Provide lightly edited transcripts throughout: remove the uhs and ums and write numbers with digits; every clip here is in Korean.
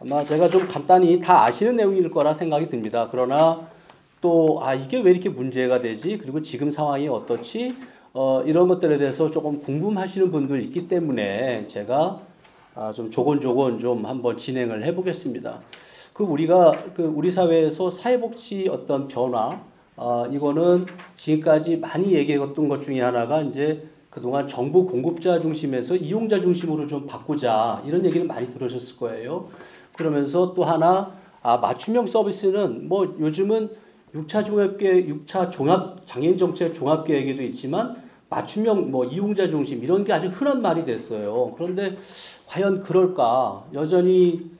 아마 제가 좀 간단히 다 아시는 내용일 거라 생각이 듭니다. 그러나 또 이게 왜 이렇게 문제가 되지? 그리고 지금 상황이 어떻지? 이런 것들에 대해서 조금 궁금하시는 분들 있기 때문에 제가 좀 조곤조곤 좀 한번 진행을 해보겠습니다. 우리 사회에서 사회복지 어떤 변화, 이거는 지금까지 많이 얘기했던 것 중에 하나가 이제 그동안 정부 공급자 중심에서 이용자 중심으로 좀 바꾸자, 이런 얘기를 많이 들으셨을 거예요. 그러면서 또 하나, 맞춤형 서비스는 뭐 요즘은 6차 종합 장애인 정책 종합 계획에도 있지만 맞춤형 뭐 이용자 중심 이런 게 아주 흔한 말이 됐어요. 그런데 과연 그럴까? 여전히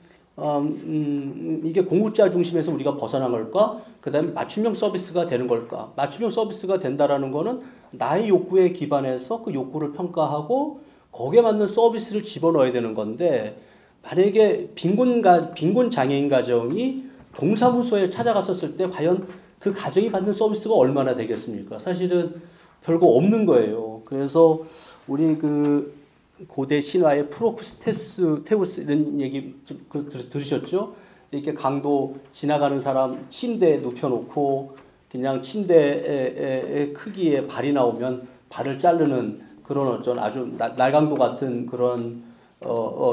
이게 공급자 중심에서 우리가 벗어난 걸까? 그다음에 맞춤형 서비스가 되는 걸까? 맞춤형 서비스가 된다라는 거는 나의 욕구에 기반해서 그 욕구를 평가하고 거기에 맞는 서비스를 집어넣어야 되는 건데, 만약에 빈곤 장애인 가정이 동사무소에 찾아갔었을 때 과연 그 가정이 받는 서비스가 얼마나 되겠습니까? 사실은 별거 없는 거예요. 그래서 우리 고대 신화의 테우스 이런 얘기 들으셨죠? 이렇게 강도 지나가는 사람 침대에 눕혀놓고 그냥 침대의 크기의 발이 나오면 발을 자르는 그런 어떤 아주 날강도 같은 그런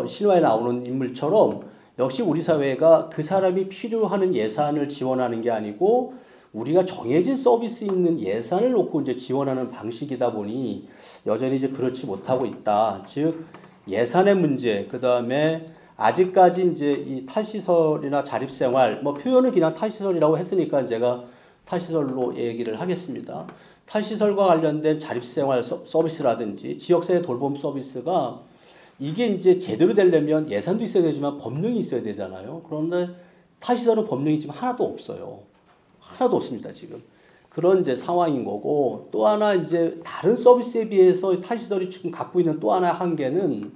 신화에 나오는 인물처럼, 역시 우리 사회가 그 사람이 필요하는 예산을 지원하는 게 아니고 우리가 정해진 서비스 있는 예산을 놓고 이제 지원하는 방식이다 보니 여전히 이제 그렇지 못하고 있다. 즉 예산의 문제, 그 다음에 아직까지 이제 이 탈시설이나 자립생활, 뭐 표현은 그냥 탈시설이라고 했으니까 제가 탈시설로 얘기를 하겠습니다. 탈시설과 관련된 자립생활 서비스라든지 지역사회 돌봄 서비스가 이게 이제 제대로 되려면 예산도 있어야 되지만 법령이 있어야 되잖아요. 그런데 탈시설은 법령이 지금 하나도 없어요. 하나도 없습니다, 지금. 그런 이제 상황인 거고, 또 하나 이제 다른 서비스에 비해서 탈시설이 지금 갖고 있는 또 하나의 한계는,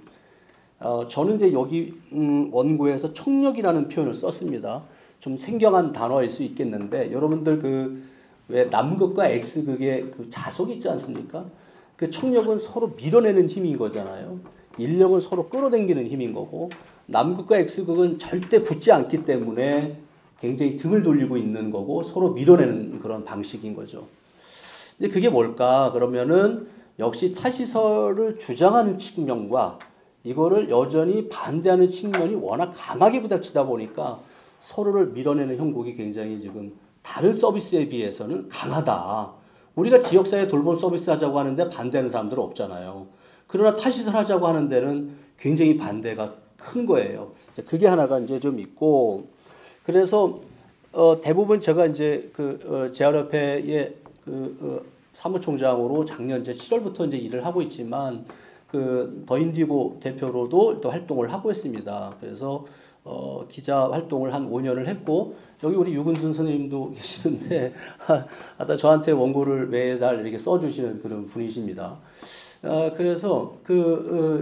저는 이제 여기 원고에서 청력이라는 표현을 썼습니다. 좀 생경한 단어일 수 있겠는데, 여러분들 왜 남극과 X극의 그 자석이 있지 않습니까? 그 청력은 서로 밀어내는 힘인 거잖아요. 인력은 서로 끌어당기는 힘인 거고, 남극과 X극은 절대 붙지 않기 때문에 굉장히 등을 돌리고 있는 거고 서로 밀어내는 그런 방식인 거죠. 근데 그게 뭘까? 그러면은 역시 탈시설을 주장하는 측면과 이거를 여전히 반대하는 측면이 워낙 강하게 부닥치다 보니까 서로를 밀어내는 형국이 굉장히 지금 다른 서비스에 비해서는 강하다. 우리가 지역사회 돌봄 서비스 하자고 하는데 반대하는 사람들은 없잖아요. 그러나 탈시설 하자고 하는 데는 굉장히 반대가 큰 거예요. 그게 하나가 이제 좀 있고, 그래서 대부분 제가 이제 재활협회의 사무총장으로 작년 이제 7월부터 이제 일을 하고 있지만 더 인디고 대표로도 또 활동을 하고 있습니다. 그래서 기자 활동을 한 5년을 했고, 여기 우리 유근순 선생님도 계시는데 저한테 원고를 매달 이렇게 써주시는 그런 분이십니다. 그래서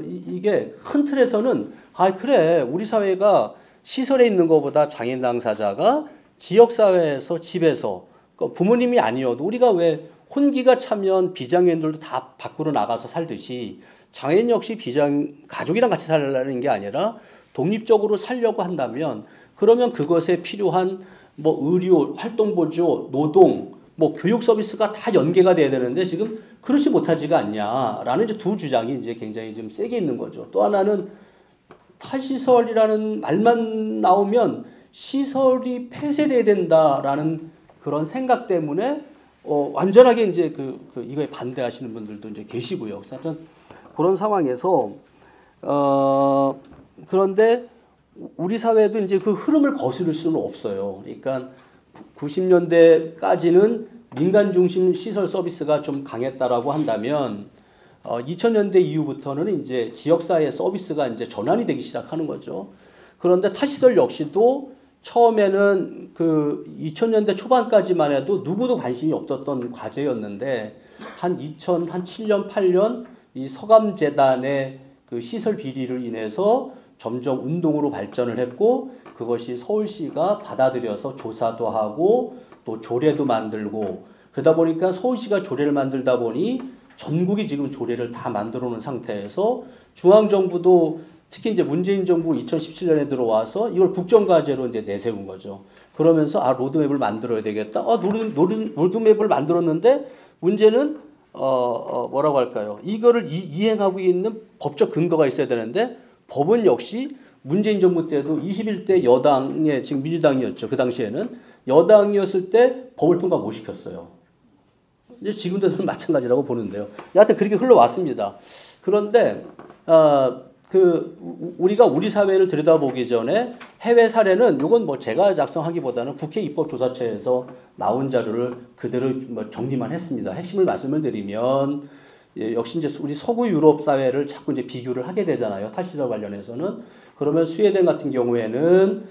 이게 큰 틀에서는 그래, 우리 사회가 시설에 있는 것보다 장애인 당사자가 지역사회에서 집에서 부모님이 아니어도, 우리가 왜 혼기가 차면 비장애인들도 다 밖으로 나가서 살듯이 장애인 역시 가족이랑 같이 살라는 게 아니라 독립적으로 살려고 한다면, 그러면 그것에 필요한 뭐 의료, 활동보조, 노동, 뭐 교육 서비스가 다 연계가 돼야 되는데 지금 그렇지 못하지가 않냐라는 이제 두 주장이 이제 굉장히 좀 세게 있는 거죠. 또 하나는 탈시설이라는 말만 나오면 시설이 폐쇄돼야 된다라는 그런 생각 때문에 완전하게 이제 이거에 반대하시는 분들도 이제 계시고요. 그래서 그런 상황에서 그런데 우리 사회도 이제 그 흐름을 거스를 수는 없어요. 그러니까 90년대까지는 민간 중심 시설 서비스가 좀 강했다라고 한다면 2000년대 이후부터는 이제 지역사회 서비스가 이제 전환이 되기 시작하는 거죠. 그런데 탈시설 역시도 처음에는 2000년대 초반까지만 해도 누구도 관심이 없었던 과제였는데 한 2007년, 8년 이 서감재단의 그 시설 비리를 인해서 점점 운동으로 발전을 했고, 그것이 서울시가 받아들여서 조사도 하고 또 조례도 만들고, 그러다 보니까 서울시가 조례를 만들다 보니 전국이 지금 조례를 다 만들어 놓은 상태에서 중앙정부도 특히 이제 문재인 정부 2017년에 들어와서 이걸 국정과제로 이제 내세운 거죠. 그러면서 로드맵을 만들어야 되겠다. 로드맵을 만들었는데 문제는 뭐라고 할까요? 이거를 이행하고 있는 법적 근거가 있어야 되는데 법은 역시 문재인 정부 때도 21대 여당의 지금 민주당이었죠. 그 당시에는 여당이었을 때 법을 통과 못 시켰어요. 이제 지금도 저는 마찬가지라고 보는데요. 여하튼 그렇게 흘러왔습니다. 그런데 우리가 우리 사회를 들여다보기 전에 해외 사례는 이건 뭐 제가 작성하기보다는 국회 입법조사처에서 나온 자료를 그대로 뭐 정리만 했습니다. 핵심을 말씀을 드리면 역시 이제 우리 서구 유럽 사회를 자꾸 이제 비교를 하게 되잖아요. 탈시설 관련해서는. 그러면 스웨덴 같은 경우에는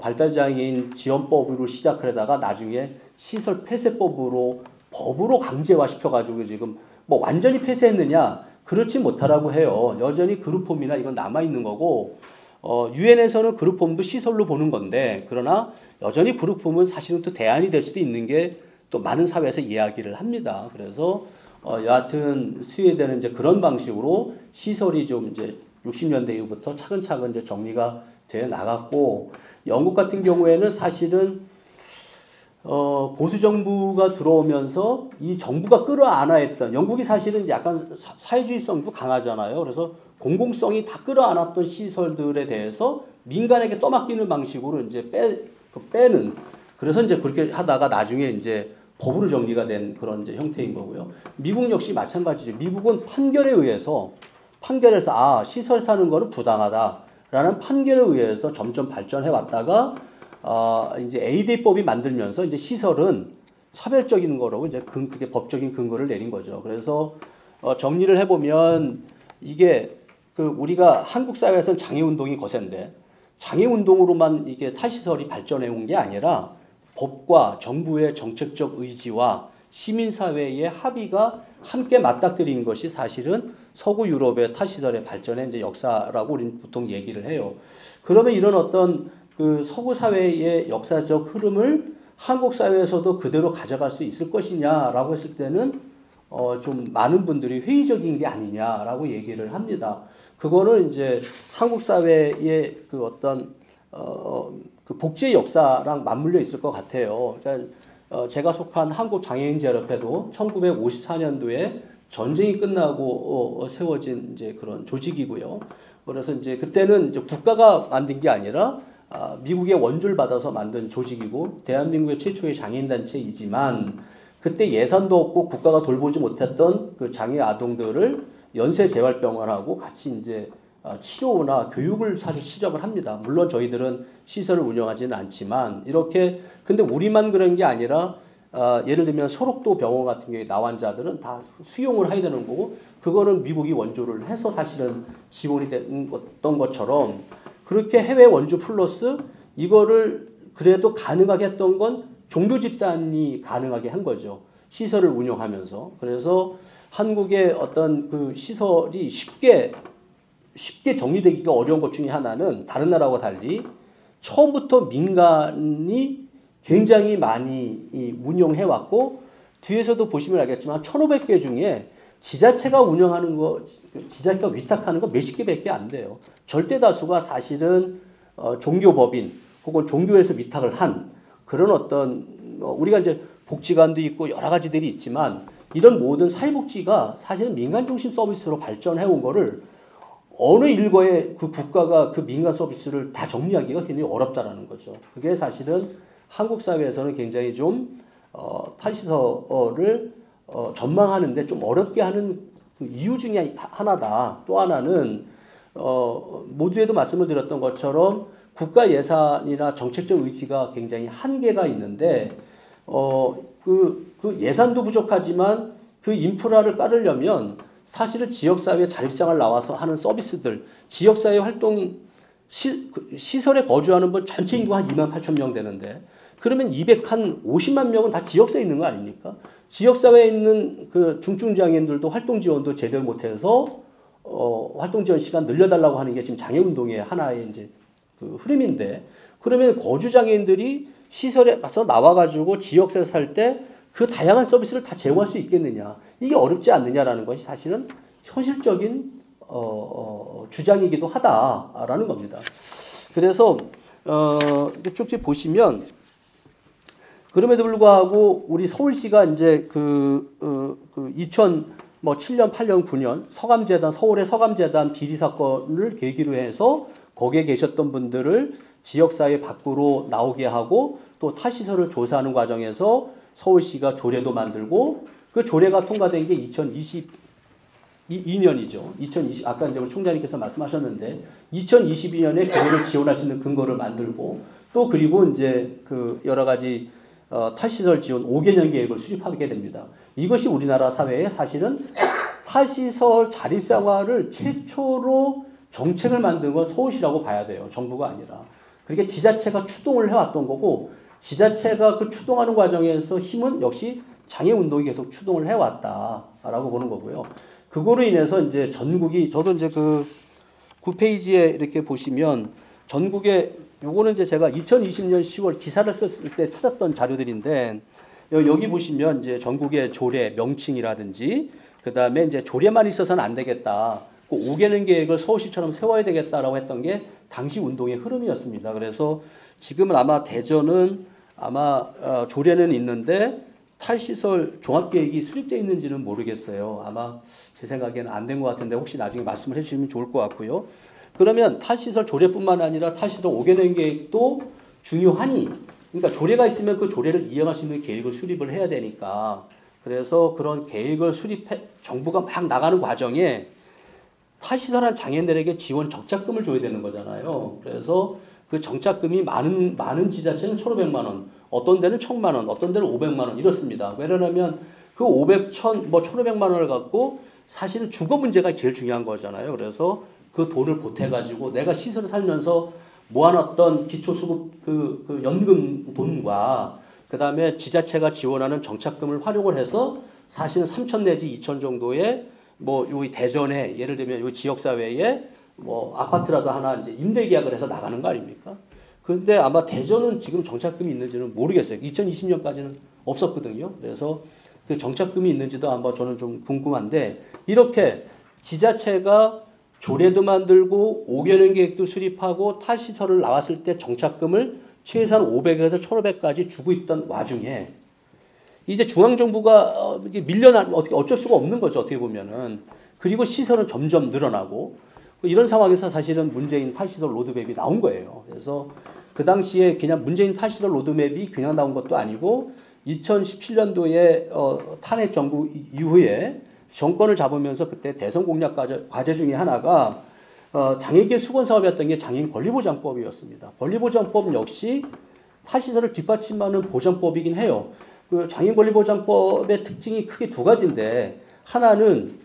발달장애인 지원법으로 시작을 하다가 나중에 시설 폐쇄법으로 법으로 강제화 시켜가지고 지금 뭐 완전히 폐쇄했느냐? 그렇지 못하라고 해요. 여전히 그룹홈이나 이건 남아있는 거고, 유엔에서는 그룹홈도 시설로 보는 건데, 그러나 여전히 그룹홈은 사실은 또 대안이 될 수도 있는 게 또 많은 사회에서 이야기를 합니다. 그래서, 여하튼 스웨덴은 이제 그런 방식으로 시설이 좀 이제 60년대 이후부터 차근차근 이제 정리가 되어 나갔고, 영국 같은 경우에는 사실은 보수 정부가 들어오면서 이 정부가 끌어안아 했던, 영국이 사실은 약간 사회주의성도 강하잖아요. 그래서 공공성이 다 끌어안았던 시설들에 대해서 민간에게 떠맡기는 방식으로 이제 빼는, 그래서 이제 그렇게 하다가 나중에 이제 법으로 정리가 된 그런 이제 형태인 거고요. 미국 역시 마찬가지죠. 미국은 판결에 의해서 시설 사는 거는 부당하다라는 판결에 의해서 점점 발전해 왔다가 이제 ADA법이 만들면서 이제 시설은 차별적인 거라고 이제 그게 법적인 근거를 내린 거죠. 그래서 정리를 해보면 이게 우리가 한국 사회에서는 장애운동이 거센데 장애운동으로만 이게 탈시설이 발전해 온 게 아니라 법과 정부의 정책적 의지와 시민사회의 합의가 함께 맞닥뜨린 것이 사실은 서구 유럽의 탈시설의 발전의 이제 역사라고 우리는 보통 얘기를 해요. 그러면 이런 어떤 서구 사회의 역사적 흐름을 한국 사회에서도 그대로 가져갈 수 있을 것이냐라고 했을 때는 좀 많은 분들이 회의적인 게 아니냐라고 얘기를 합니다. 그거는 이제 한국 사회의 어떤 복지의 역사랑 맞물려 있을 것 같아요. 그러니까 제가 속한 한국장애인제협회도 1954년도에 전쟁이 끝나고 세워진 이제 그런 조직이고요. 그래서 이제 그때는 이제 국가가 만든 게 아니라 미국의 원조를 받아서 만든 조직이고 대한민국의 최초의 장애인단체이지만 그때 예산도 없고 국가가 돌보지 못했던 그 장애 아동들을 연세재활병원하고 같이 이제 치료나 교육을 사실 시작을 합니다. 물론 저희들은 시설을 운영하지는 않지만 이렇게 근데 우리만 그런 게 아니라 예를 들면 소록도 병원 같은 경우에 나환자들은 다 수용을 해야 되는 거고 그거는 미국이 원조를 해서 사실은 지원이 됐던 것처럼 그렇게 해외 원조 플러스 이거를 그래도 가능하게 했던 건 종교 집단이 가능하게 한 거죠. 시설을 운영하면서. 그래서 한국의 어떤 그 시설이 쉽게 정리되기가 어려운 것 중에 하나는 다른 나라와 달리 처음부터 민간이 굉장히 많이 운영해왔고 뒤에서도 보시면 알겠지만 1,500개 중에 지자체가 운영하는 거, 지자체가 위탁하는 거 몇십 개밖에 안 돼요. 절대 다수가 사실은 종교법인 혹은 종교에서 위탁을 한 그런 어떤 우리가 이제 복지관도 있고 여러 가지들이 있지만 이런 모든 사회복지가 사실은 민간 중심 서비스로 발전해 온 거를 어느 일거에 그 국가가 그 민간 서비스를 다 정리하기가 굉장히 어렵다라는 거죠. 그게 사실은 한국 사회에서는 굉장히 좀 탈시설을 전망하는데 좀 어렵게 하는 이유 중에 하나다. 또 하나는 모두에도 말씀을 드렸던 것처럼 국가 예산이나 정책적 의지가 굉장히 한계가 있는데 그 예산도 부족하지만 그 인프라를 깔으려면 사실은 지역사회 자립생활 나와서 하는 서비스들 지역사회 활동 시설에 거주하는 분 전체 인구가 한 28,000명 되는데 그러면 50만 명은 다 지역사회에 있는 거 아닙니까? 지역사회에 있는 그 중증장애인들도 활동 지원도 제대로 못해서 활동 지원 시간 늘려달라고 하는 게 지금 장애운동의 하나의 이제 그 흐름인데 그러면 거주장애인들이 시설에 가서 나와가지고 지역사회에서 살 때 그 다양한 서비스를 다 제공할 수 있겠느냐. 이게 어렵지 않느냐라는 것이 사실은 현실적인 주장이기도 하다라는 겁니다. 그래서 쭉쭉 보시면 그럼에도 불구하고 우리 서울시가 이제 2007년, 8년, 9년 서감재단 서울의 서감재단 비리 사건을 계기로 해서 거기에 계셨던 분들을 지역사회 밖으로 나오게 하고 또 타시설을 조사하는 과정에서 서울시가 조례도 만들고 그 조례가 통과된 게 2022년이죠. 아까 이제 우리 총장님께서 말씀하셨는데 2022년에 그거를 지원할 수 있는 근거를 만들고 또 그리고 이제 그 여러 가지 타시설 지원 5개년 계획을 수립하게 됩니다. 이것이 우리나라 사회에 사실은 타시설 자립생활을 최초로 정책을 만든 건 서울시라고 봐야 돼요. 정부가 아니라. 그렇게 지자체가 추동을 해왔던 거고 지자체가 그 추동하는 과정에서 힘은 역시 장애운동이 계속 추동을 해왔다라고 보는 거고요. 그거로 인해서 이제 전국이 저도 이제 그 9페이지에 이렇게 보시면 전국에 요거는 이제 제가 2020년 10월 기사를 썼을 때 찾았던 자료들인데 여기 보시면 이제 전국의 조례 명칭이라든지 그다음에 이제 조례만 있어서는 안 되겠다. 그 5개년 계획을 서울시처럼 세워야 되겠다라고 했던 게 당시 운동의 흐름이었습니다. 그래서 지금은 아마 대전은 아마 조례는 있는데 탈시설 종합계획이 수립되어 있는지는 모르겠어요. 아마 제 생각에는 안 된 것 같은데 혹시 나중에 말씀을 해주시면 좋을 것 같고요. 그러면 탈시설 조례뿐만 아니라 탈시설 5개년 계획도 중요하니 그러니까 조례가 있으면 그 조례를 이행할 수 있는 계획을 수립을 해야 되니까 그래서 그런 계획을 정부가 막 나가는 과정에 탈시설한 장애인들에게 지원 적자금을 줘야 되는 거잖아요. 그래서 그 적자금이 많은 지자체는 1,500만 원, 어떤 데는 1,000만 원, 어떤 데는 500만 원 이렇습니다. 왜냐하면 그 500, 1,000, 1,500만 원을 갖고 사실은 주거 문제가 제일 중요한 거잖아요. 그래서 그 돈을 보태가지고 내가 시설을 살면서 모아놨던 기초수급 그 연금 돈과 그 다음에 지자체가 지원하는 정착금을 활용을 해서 사실은 3천 내지 2천 정도의 뭐 여기 대전에 예를 들면 요 지역 사회에 뭐 아파트라도 하나 이제 임대 계약을 해서 나가는 거 아닙니까? 그런데 아마 대전은 지금 정착금이 있는지는 모르겠어요. 2020년까지는 없었거든요. 그래서 그 정착금이 있는지도 한번 저는 좀 궁금한데 이렇게 지자체가 조례도 만들고 5개년 계획도 수립하고 탈시설을 나왔을 때 정착금을 최소한 500에서 1,500까지 주고 있던 와중에 이제 중앙정부가 어쩔 수가 없는 거죠. 어떻게 보면은. 그리고 시설은 점점 늘어나고 이런 상황에서 사실은 문재인 탈시설 로드맵이 나온 거예요. 그래서 그 당시에 그냥 문재인 탈시설 로드맵이 그냥 나온 것도 아니고 2017년도에 탄핵 정부 이후에 정권을 잡으면서 그때 대선 공약 과제 중에 하나가 장애계 수건 사업이었던 게 장애인 권리보장법이었습니다. 권리보장법 역시 탈시설을 뒷받침하는 보장법이긴 해요. 그 장애인 권리보장법의 특징이 크게 두 가지인데 하나는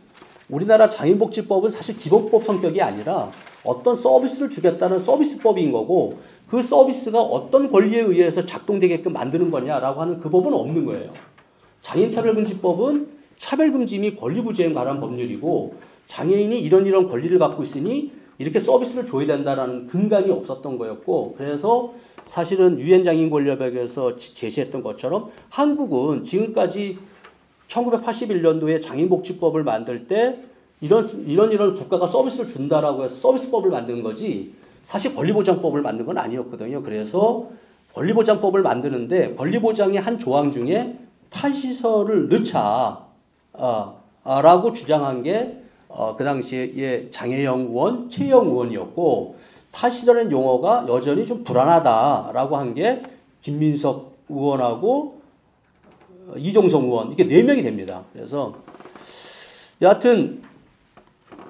우리나라 장애인복지법은 사실 기본법 성격이 아니라 어떤 서비스를 주겠다는 서비스법인 거고 그 서비스가 어떤 권리에 의해서 작동되게끔 만드는 거냐라고 하는 그 법은 없는 거예요. 장애인차별금지법은 차별금지 및 권리부재에 관한 법률이고 장애인이 이런 권리를 갖고 있으니 이렇게 서비스를 줘야 된다라는 근간이 없었던 거였고 그래서 사실은 유엔 장애인 권리협약에서 제시했던 것처럼 한국은 지금까지 1981년도에 장애인복지법을 만들 때 이런 국가가 서비스를 준다라고 해서 서비스법을 만든 거지 사실 권리보장법을 만든 건 아니었거든요. 그래서 권리보장법을 만드는데 권리보장의 한 조항 중에 탈시설을 넣자 라고 주장한 게 그 당시에 장혜영 의원, 최영 의원이었고 탈시설의 용어가 여전히 좀 불안하다라고 한 게 김민석 의원하고 이종성 의원 이게 4명이 됩니다. 그래서 여하튼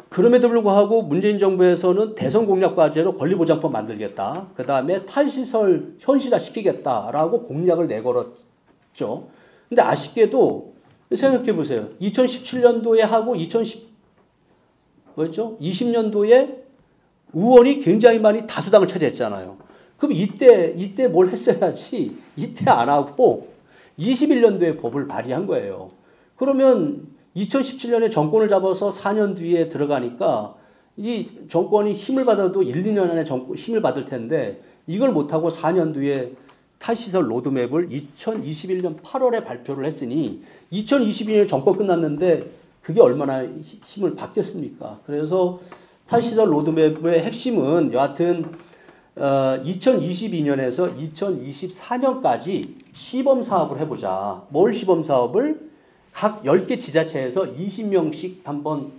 그럼에도 불구하고 문재인 정부에서는 대선 공약 과제로 권리보장법 만들겠다. 그 다음에 탈시설 현실화시키겠다라고 공약을 내걸었죠. 근데 아쉽게도 생각해 보세요. 2017년도에 하고 20년도에 의원이 굉장히 많이 다수당을 차지했잖아요. 그럼 이때 뭘 했어야지 이때 안 하고 21년도에 법을 발의한 거예요. 그러면 2017년에 정권을 잡아서 4년 뒤에 들어가니까 이 정권이 힘을 받아도 1, 2년 안에 힘을 받을 텐데 이걸 못하고 4년 뒤에 탈시설 로드맵을 2021년 8월에 발표를 했으니 2022년 정권 끝났는데 그게 얼마나 힘을 받겠습니까? 그래서 탈시설 로드맵의 핵심은 여하튼 2022년에서 2024년까지 시범 사업을 해보자. 뭘 시범 사업을? 각 10개 지자체에서 20명씩 한번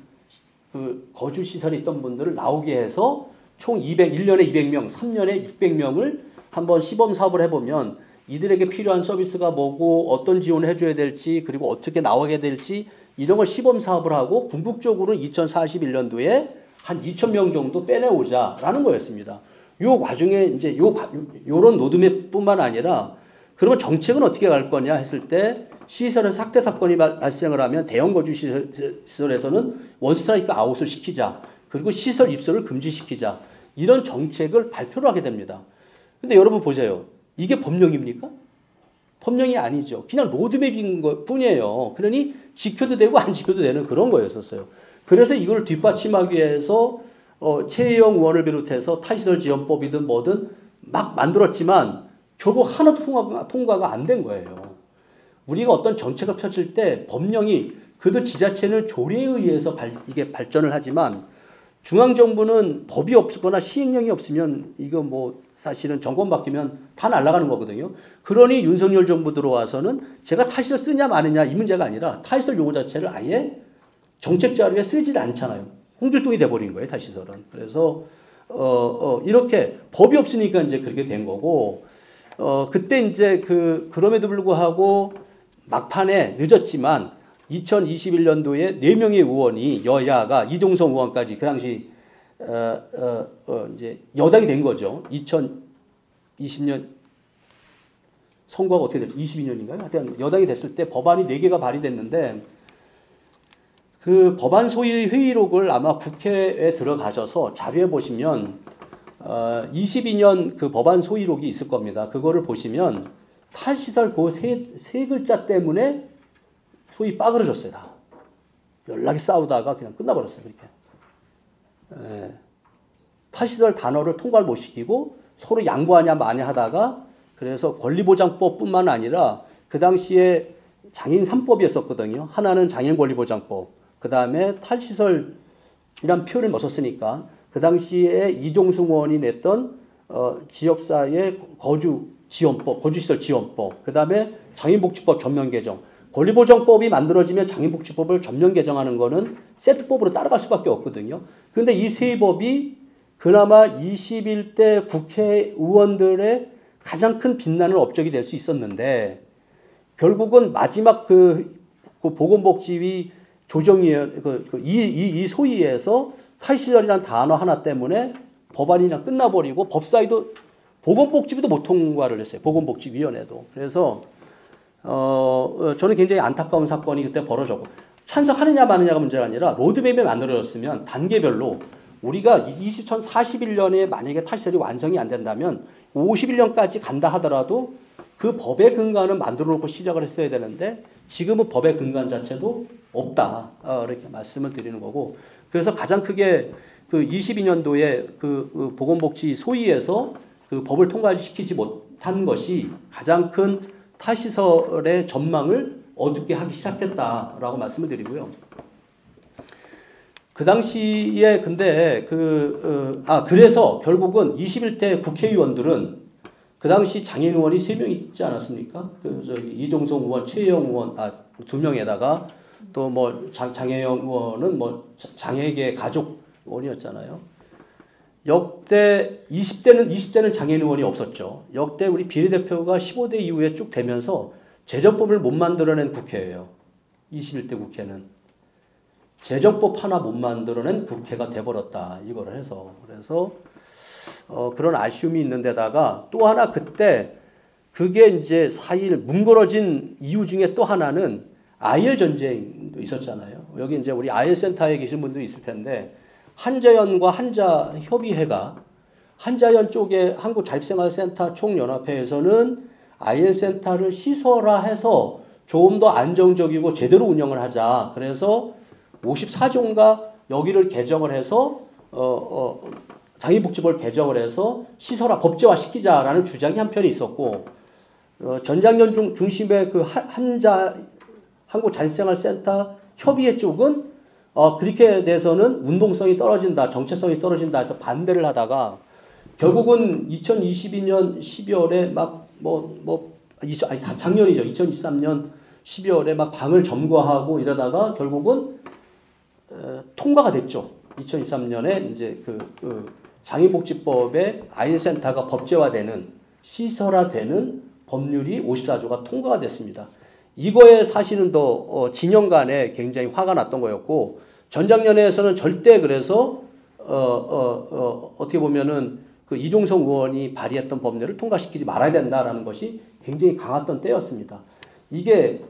그 거주시설에 있던 분들을 나오게 해서 총 1년에 200명, 3년에 600명을 한번 시범 사업을 해보면 이들에게 필요한 서비스가 뭐고 어떤 지원을 해줘야 될지 그리고 어떻게 나오게 될지 이런 걸 시범 사업을 하고 궁극적으로는 2041년도에 한 2,000명 정도 빼내오자라는 거였습니다. 요 과정에 이제 요런 로드맵뿐만 아니라 그러면 정책은 어떻게 갈 거냐 했을 때 시설에 삭대 사건이 발생을 하면 대형 거주 시설에서는 원스트라이크 아웃을 시키자. 그리고 시설 입소를 금지시키자. 이런 정책을 발표를 하게 됩니다. 근데 여러분 보세요. 이게 법령입니까? 법령이 아니죠. 그냥 로드맵인 것 뿐이에요. 그러니 지켜도 되고 안 지켜도 되는 그런 거였었어요. 그래서 이걸 뒷받침하기 위해서 최혜영 의원을 비롯해서 탈시설 지원법이든 뭐든 막 만들었지만 결국 하나도 통과가 안 된 거예요. 우리가 어떤 정책을 펼칠 때 법령이 그래도 지자체는 조례에 의해서 이게 발전을 하지만 중앙정부는 법이 없거나 시행령이 없으면 이거 뭐 사실은 정권 바뀌면 다 날아가는 거거든요. 그러니 윤석열 정부 들어와서는 제가 탈시설 쓰냐 마느냐 이 문제가 아니라 탈시설 용어 자체를 아예 정책 자료에 쓰질 않잖아요. 홍길동이 돼버린 거예요, 탈시설은. 그래서 이렇게 법이 없으니까 이제 그렇게 된 거고 그때 이제 그럼에도 불구하고 막판에 늦었지만 2021년도에 4명의 의원이 여야가 이종성 의원까지 그 당시 이제 여당이 된 거죠. 2020년 선거가 어떻게 됐죠? 22년인가요? 하여튼 여당이 됐을 때 법안이 4개가 발의됐는데 그 법안 소위 회의록을 아마 국회에 들어가셔서 자료에 보시면 22년 그 법안 소위록이 있을 겁니다. 그거를 보시면 탈시설 그 세 글자 때문에 소위 빠그러졌어요. 다. 연락이 싸우다가 그냥 끝나버렸어요. 그렇게. 탈시설 단어를 통과를 못 시키고 서로 양보하냐 마냐 하다가 그래서 권리보장법뿐만 아니라 그 당시에 장애인 3법이었었거든요. 하나는 장애인 권리보장법. 그 다음에 탈시설이란 표현을 못 썼으니까 그 당시에 이종승 의원이 냈던 지역사회 거주지원법, 거주시설 지원법. 그 다음에 장애인복지법 전면 개정. 권리보장법이 만들어지면 장애인복지법을 전면 개정하는 거는 세트법으로 따라갈 수밖에 없거든요. 그런데 이 세 법이 그나마 21대 국회의원들의 가장 큰 빛나는 업적이 될 수 있었는데 결국은 마지막 그 보건복지위 조정위원 이 소위에서 탈시설이라는 단어 하나 때문에 법안이 그냥 끝나버리고 법사위도 보건복지부도 못 통과를 했어요. 보건복지위원회도. 그래서 저는 굉장히 안타까운 사건이 그때 벌어졌고 찬성하느냐 마느냐가 문제가 아니라 로드맵이 만들어졌으면 단계별로 우리가 2041년에 만약에 탈시설이 완성이 안 된다면 51년까지 간다 하더라도 그 법의 근간은 만들어 놓고 시작을 했어야 되는데 지금은 법의 근간 자체도 없다. 이렇게 말씀을 드리는 거고 그래서 가장 크게 그 22년도에 그 보건복지 소위에서 그 법을 통과시키지 못한 것이 가장 큰 탈시설의 전망을 어둡게 하기 시작했다라고 말씀을 드리고요. 그 당시에 근데 그래서 결국은 21대 국회의원들은 그 당시 장애인 의원이 3명 있지 않았습니까? 이종성 의원, 최혜영 의원, 2명에다가 또 뭐 장혜영 의원은 뭐 장애계 가족 의원이었잖아요. 역대 20대는 장애인 의원이 없었죠. 역대 우리 비례대표가 15대 이후에 쭉 되면서 재정법을 못 만들어낸 국회예요. 21대 국회는. 재정법 하나 못 만들어낸 국회가 돼버렸다. 이거를 해서. 그래서 그런 아쉬움이 있는 데다가 또 하나 그때 그게 이제 4.1 뭉그러진 이유 중에 또 하나는 IL 전쟁도 있었잖아요. 여기 이제 우리 IL 센터에 계신 분도 있을 텐데 한자연과 한자협의회가 한자연 쪽에 한국자립생활센터 총연합회에서는 IL 센터를 시설화해서 조금 더 안정적이고 제대로 운영을 하자. 그래서 54조인가 여기를 개정을 해서 장애인복지법을 개정을 해서 시설화 법제화 시키자라는 주장이 한편에 있었고 전장년 중심의 그 한국자립생활센터 협의회 쪽은 그렇게 돼서는 운동성이 떨어진다, 정체성이 떨어진다 해서 반대를 하다가 결국은 2022년 12월에 작년이죠. 2023년 12월에 막 방을 점거하고 이러다가 결국은 통과가 됐죠. 2023년에 이제 장애인복지법의 아이센터가 법제화되는 시설화되는 법률이 54조가 통과가 됐습니다. 이거에 사실은 더 진영 간에 굉장히 화가 났던 거였고 전작년에서는 절대 그래서 어떻게 보면은 그 이종성 의원이 발의했던 법률을 통과시키지 말아야 된다라는 것이 굉장히 강했던 때였습니다. 이게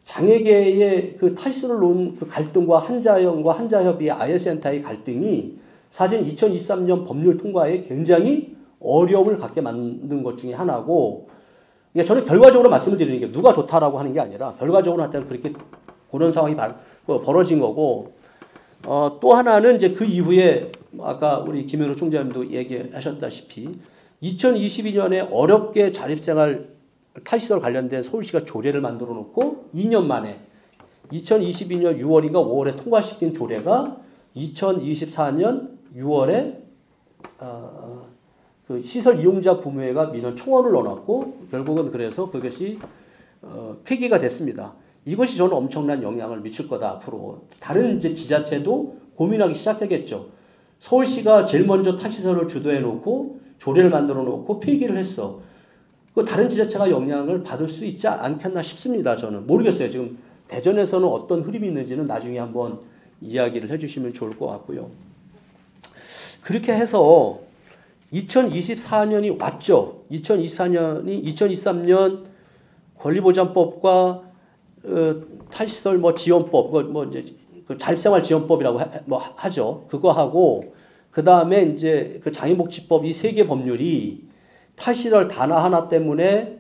장애계의 그 탈수를 놓은 그 갈등과 한자연과 한자협의 아이센터의 갈등이 사실 2023년 법률 통과에 굉장히 어려움을 갖게 만든 것 중에 하나고, 저는 결과적으로 말씀을 드리는 게 누가 좋다라고 하는 게 아니라 결과적으로 하여튼 그렇게 그런 상황이 벌어진 거고, 또 하나는 이제 그 이후에 아까 우리 김현우 총장님도 얘기하셨다시피 2022년에 어렵게 자립생활 탈시설 관련된 서울시가 조례를 만들어 놓고 2년 만에 2022년 6월인가 5월에 통과시킨 조례가 2024년 6월에 그 시설 이용자 부모회가 민원 청원을 넣어놨고 결국은 그래서 그것이 폐기가 됐습니다. 이것이 저는 엄청난 영향을 미칠 거다. 앞으로 다른 이제 지자체도 고민하기 시작하겠죠. 서울시가 제일 먼저 탈시설을 주도해 놓고 조례를 만들어 놓고 폐기를 했어. 그 다른 지자체가 영향을 받을 수 있지 않겠나 싶습니다. 저는 모르겠어요. 지금 대전에서는 어떤 흐름이 있는지는 나중에 한번 이야기를 해주시면 좋을 것 같고요. 그렇게 해서 2024년이 왔죠. 2024년이 2023년 권리보장법과 탈시설 지원법, 이제 그 자립생활 지원법이라고 하죠. 그거 하고 그 다음에 이제 그 장애인복지법 이 세 개 법률이 탈시설 단어 하나 때문에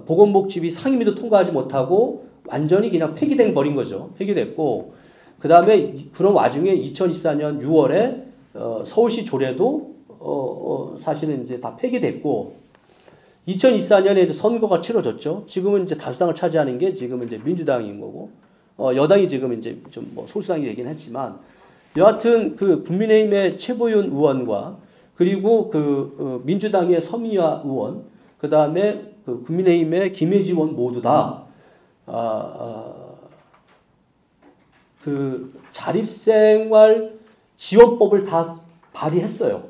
보건복지위 상임위도 통과하지 못하고 완전히 그냥 폐기돼 버린 거죠. 폐기됐고 그 다음에 그런 와중에 2024년 6월에 서울시 조례도 사실은 이제 다 폐기됐고 2024년에 이제 선거가 치러졌죠. 지금은 이제 다수당을 차지하는 게 지금은 이제 민주당인 거고 여당이 지금 이제 좀 소수당이 되긴 했지만 여하튼 그 국민의힘의 최보윤 의원과 그리고 민주당의 서미화 의원 그 다음에 그 국민의힘의 김혜지 의원 모두 다 그 자립생활 지원법을 다 발의했어요.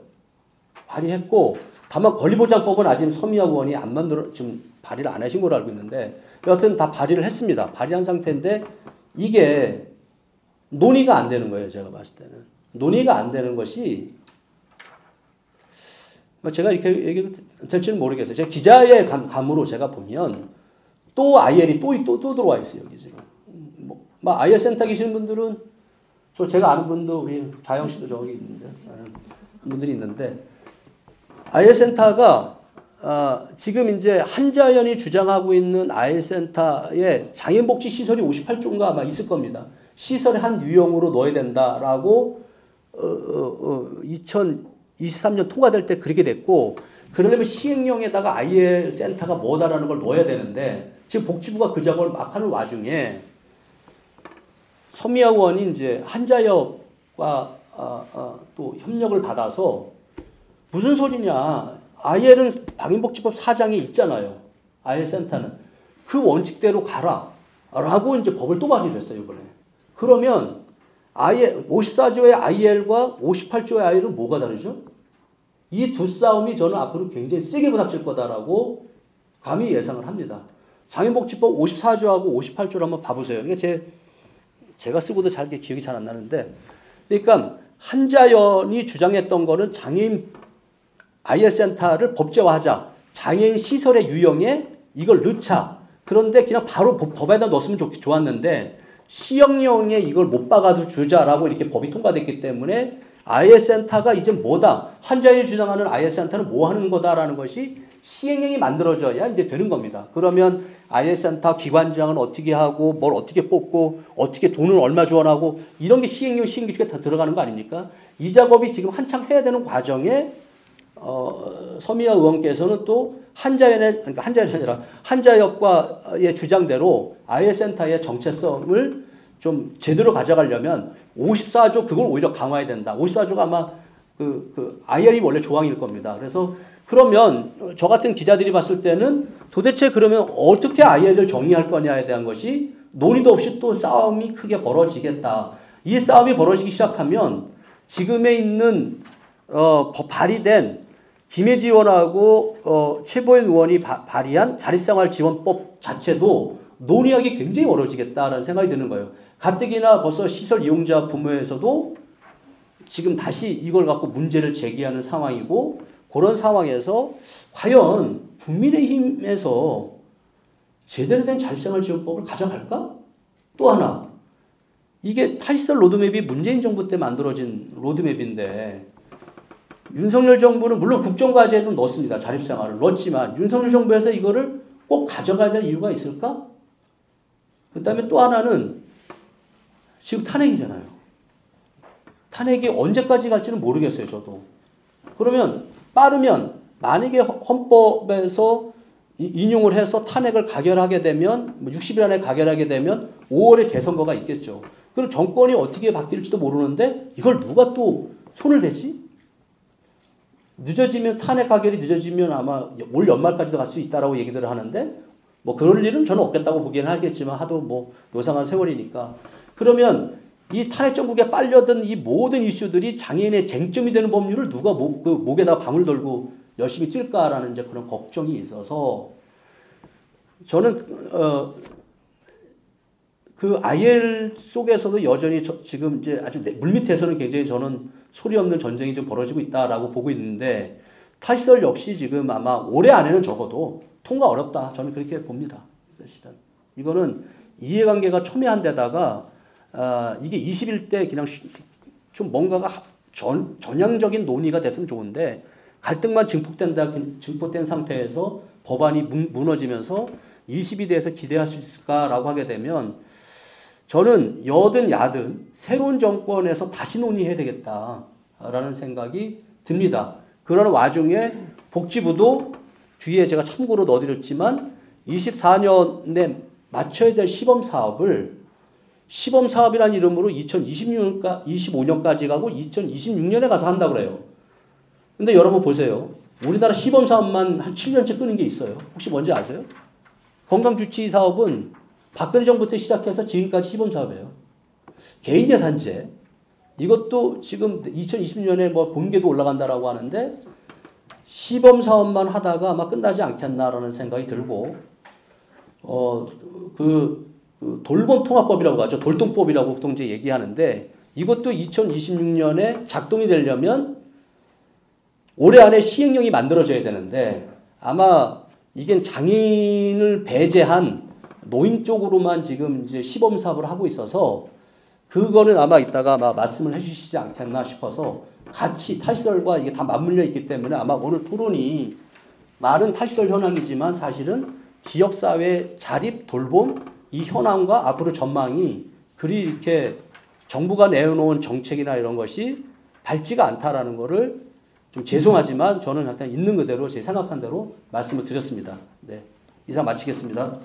발의했고 다만 권리보장법은 아직 서미화 의원이 지금 발의를 안 하신 걸로 알고 있는데 여하튼 다 발의를 했습니다. 발의한 상태인데 이게 논의가 안 되는 거예요. 제가 봤을 때는. 논의가 안 되는 것이 제가 이렇게 얘기해도 될지는 모르겠어요. 제가 기자의 감으로 제가 보면 또 IL이 또 들어와 있어요. 여기 지금. IL 센터 계시는 분들은 제가 아는 분도 우리 자영 씨도 저기 있는데 아는 분들이 있는데 IL 센터가 지금 이제 한자연이 주장하고 있는 IL 센터에 장애인복지 시설이 58조인가 아마 있을 겁니다. 시설의 한 유형으로 넣어야 된다라고 2023년 통과될 때 그렇게 됐고 그러려면 시행령에다가 IL 센터가 뭐다라는 걸 넣어야 되는데 지금 복지부가 그 작업을 막 하는 와중에 서미화 의원이 이제 한자협과 또 협력을 받아서 무슨 소리냐. IL은 장애인복지법 4장에 있잖아요. IL 센터는. 그 원칙대로 가라. 라고 이제 법을 또 발의를 했어요, 이번에. 그러면 54조의 IL과 58조의 IL은 뭐가 다르죠? 이 두 싸움이 저는 앞으로 굉장히 세게 부닥칠 거다라고 감히 예상을 합니다. 장애인복지법 54조하고 58조를 한번 봐보세요. 그러니까 제가 쓰고도 기억이 잘 안 나는데, 그러니까 한자연이 주장했던 거는 장애인 IL 센터를 법제화하자. 장애인 시설의 유형에 이걸 넣자. 그런데 그냥 바로 법에다 넣었으면 좋았는데 시행령에 이걸 못 박아도 주자라고 이렇게 법이 통과됐기 때문에 IL 센터가 이제 뭐다. 한자연이 주장하는 IL 센터는 뭐 하는 거다라는 것이 시행령이 만들어져야 이제 되는 겁니다. 그러면 IL 센터 기관장은 어떻게 하고 뭘 어떻게 뽑고 어떻게 돈을 얼마 지원하고 이런 게 시행령 시행규칙에 다 들어가는 거 아닙니까? 이 작업이 지금 한창 해야 되는 과정에 서미화 의원께서는 또 그러니까 한자연이 아니라 한자협과의 주장대로 IL 센터의 정체성을 좀 제대로 가져가려면 54조 그걸 오히려 강화해야 된다. 54조가 아마 그 IR이 원래 조항일 겁니다. 그래서 그러면 저 같은 기자들이 봤을 때는 도대체 그러면 어떻게 IR을 정의할 거냐에 대한 것이 논의도 없이 또 싸움이 크게 벌어지겠다. 이 싸움이 벌어지기 시작하면 지금에 있는 발의된 김혜지 의원하고 최보현 의원이 발의한 자립생활지원법 자체도 논의하기 굉장히 어려워지겠다라는 생각이 드는 거예요. 가뜩이나 벌써 시설 이용자 부모에서도 지금 다시 이걸 갖고 문제를 제기하는 상황이고 그런 상황에서 과연 국민의힘에서 제대로 된 자립생활지원법을 가져갈까? 또 하나 이게 탈시설 로드맵이 문재인 정부 때 만들어진 로드맵인데 윤석열 정부는 물론 국정과제에도 넣었습니다. 자립생활을 넣었지만 윤석열 정부에서 이거를 꼭 가져가야 될 이유가 있을까? 그 다음에 또 하나는 지금 탄핵이잖아요. 탄핵이 언제까지 갈지는 모르겠어요. 저도. 그러면 빠르면 만약에 헌법에서 인용을 해서 탄핵을 가결하게 되면 60일 안에 가결하게 되면 5월에 재선거가 있겠죠. 그럼 정권이 어떻게 바뀔지도 모르는데 이걸 누가 또 손을 대지? 늦어지면 탄핵 가결이 늦어지면 아마 올 연말까지도 갈 수 있다라고 얘기들을 하는데 뭐 그럴 일은 저는 없겠다고 보기는 하겠지만 하도 뭐 요상한 세월이니까 그러면 이 탄핵 정국에 빨려든 이 모든 이슈들이 장애인의 쟁점이 되는 법률을 누가 목에다 밤을 걸고 열심히 뛸까라는 이제 그런 걱정이 있어서 저는 그 IL 속에서도 여전히 지금 이제 아주 물밑에서는 굉장히 저는 소리 없는 전쟁이 좀 벌어지고 있다라고 보고 있는데 탈시설 역시 지금 아마 올해 안에는 적어도 통과 어렵다. 저는 그렇게 봅니다. 사실은. 이거는 이해관계가 첨예한 데다가 이게 21대 그냥 좀 뭔가가 전향적인 논의가 됐으면 좋은데 갈등만 증폭된 상태에서 법안이 무너지면서 22대에서 기대할 수 있을까라고 하게 되면 저는 여든 야든 새로운 정권에서 다시 논의해야 되겠다라는 생각이 듭니다. 그런 와중에 복지부도 뒤에 제가 참고로 넣어드렸지만 24년에 맞춰야 될 시범사업이라는 이름으로 2025년까지 가고 2026년에 가서 한다고 그래요. 근데 여러분 보세요. 우리나라 시범사업만 한 7년째 끄는 게 있어요. 혹시 뭔지 아세요? 건강주치 사업은 박근혜 정부 때 시작해서 지금까지 시범사업이에요. 개인예산제 이것도 지금 2020년에 뭐 본계도 올라간다라고 하는데 시범사업만 하다가 아마 끝나지 않겠나라는 생각이 들고 돌봄 통합법이라고 하죠. 돌통법이라고 보통 이제 얘기하는데 이것도 2026년에 작동이 되려면 올해 안에 시행령이 만들어져야 되는데 아마 이게 장애인을 배제한 노인 쪽으로만 지금 이제 시범 사업을 하고 있어서 그거는 아마 이따가 아마 말씀을 해주시지 않겠나 싶어서 같이 탈시설과 이게 다 맞물려 있기 때문에 아마 오늘 토론이 말은 탈시설 현황이지만 사실은 지역사회 자립 돌봄 이 현황과 앞으로 전망이 그리 이렇게 정부가 내놓은 정책이나 이런 것이 밝지가 않다라는 거를 좀 죄송하지만 저는 일단 있는 그대로 제 생각한 대로 말씀을 드렸습니다. 네, 이상 마치겠습니다.